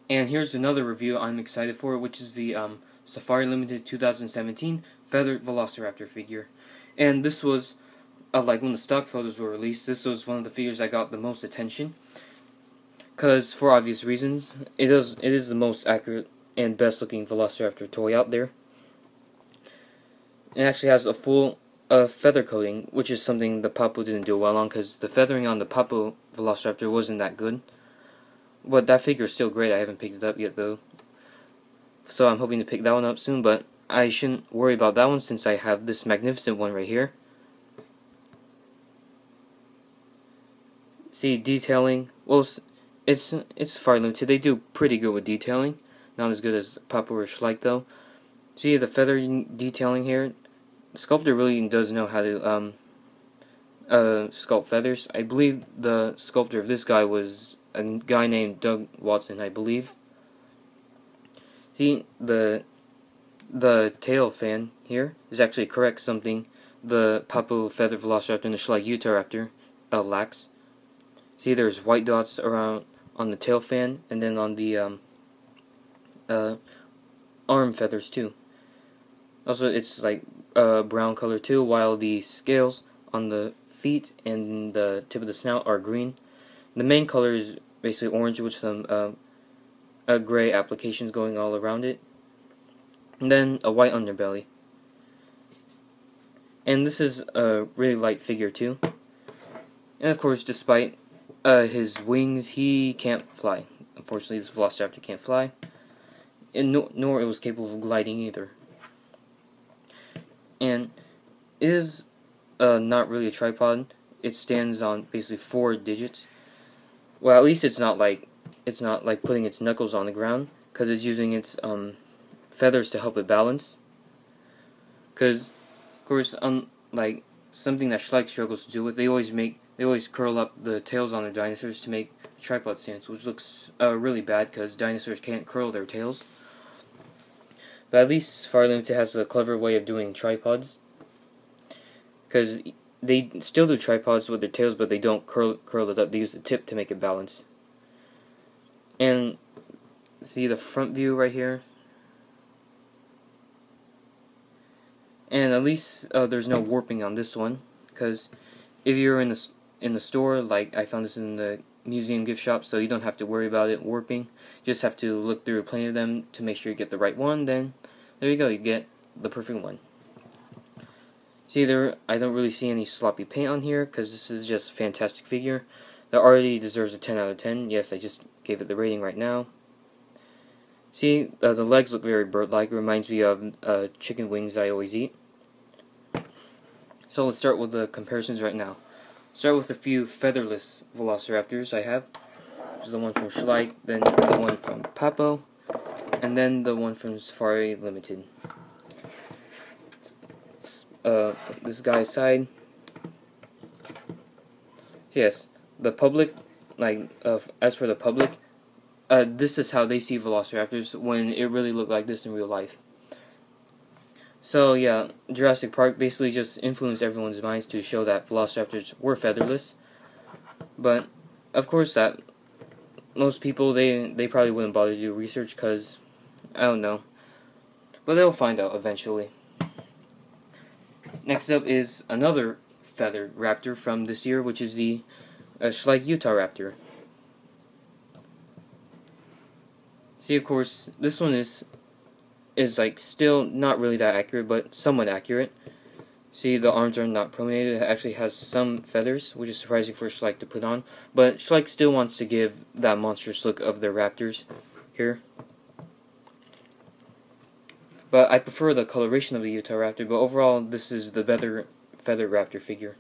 And here's another review I'm excited for, which is the Safari Limited 2017 Feathered Velociraptor figure. And this was, like when the stock photos were released, this was one of the figures I got the most attention. Because, for obvious reasons, it is the most accurate and best looking Velociraptor toy out there. It actually has a full feather coating, which is something the Papo didn't do well on, because the feathering on the Papo Velociraptor wasn't that good. But that figure is still great. I haven't picked it up yet, though. So I'm hoping to pick that one up soon, but I shouldn't worry about that one since I have this magnificent one right here. See, detailing, well, it's far limited. They do pretty good with detailing. Not as good as Papo or Schleich, though. See, the feather detailing here, the sculptor really does know how to sculpt feathers. I believe the sculptor of this guy was a guy named Doug Watson, I believe. See, the tail fan here is actually correct, something the Papo Feathered Velociraptor and the Schleich Utahraptor lacks. See, there's white dots around on the tail fan, and then on the arm feathers too. Also, it's like brown color too, while the scales on the feet and the tip of the snout are green. The main color is basically orange with some gray applications going all around it. And then a white underbelly. And this is a really light figure too. And of course, despite his wings, he can't fly. Unfortunately, this Velociraptor can't fly. And nor it was capable of gliding either. And it is not really a tripod. It stands on basically 4 digits. Well, at least it's not like putting its knuckles on the ground, because it's using its feathers to help it balance. Because, of course, unlike something that Schleich struggles to do with, they always curl up the tails on their dinosaurs to make tripod stands, which looks really bad because dinosaurs can't curl their tails. But at least Safari Limited has a clever way of doing tripods, because they still do tripods with their tails, but they don't curl it up. They use the tip to make it balance. And see the front view right here. And at least there's no warping on this one, because if you're in the store, like I found this in the museum gift shop, so you don't have to worry about it warping. You just have to look through plenty of them to make sure you get the right one. Then there you go, you get the perfect one. See, I don't really see any sloppy paint on here, because this is just a fantastic figure that already deserves a 10 out of 10. Yes, I just gave it the rating right now. See, the legs look very bird-like. It reminds me of chicken wings I always eat. So let's start with the comparisons right now. Start with a few featherless Velociraptors I have. There's the one from Schleich, then the one from Papo, and then the one from Safari Limited. Put this guy aside. Yes, the public, as for the public, this is how they see Velociraptors when it really looked like this in real life. So yeah, Jurassic Park basically just influenced everyone's minds to show that Velociraptors were featherless. But of course, that most people they probably wouldn't bother to do research, because I don't know, but they'll find out eventually. Next up is another feathered raptor from this year, which is the Schleich Utahraptor. See, of course, this one is like still not really that accurate, but somewhat accurate. See, the arms are not pronated. It actually has some feathers, which is surprising for Schleich to put on. But Schleich still wants to give that monstrous look of their raptors here. But I prefer the coloration of the Utahraptor, but overall, this is the better feathered raptor figure.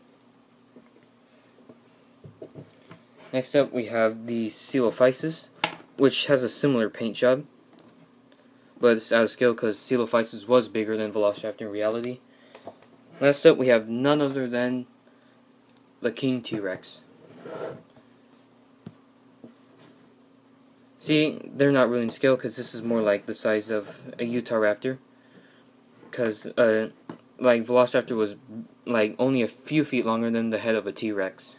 Next up, we have the Coelophysis, which has a similar paint job, but it's out of scale because Coelophysis was bigger than Velociraptor in reality. Last up, we have none other than the King T-Rex. See, they're not really in scale because this is more like the size of a Utahraptor. Because, like, Velociraptor was, like, only a few feet longer than the head of a T-Rex.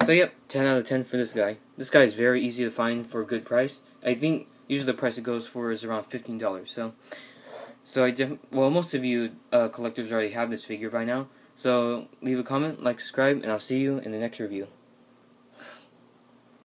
So, yep. 10 out of 10 for this guy. This guy is very easy to find for a good price. I think usually the price it goes for is around $15. Well, most of you collectors already have this figure by now. So leave a comment, like, subscribe, and I'll see you in the next review.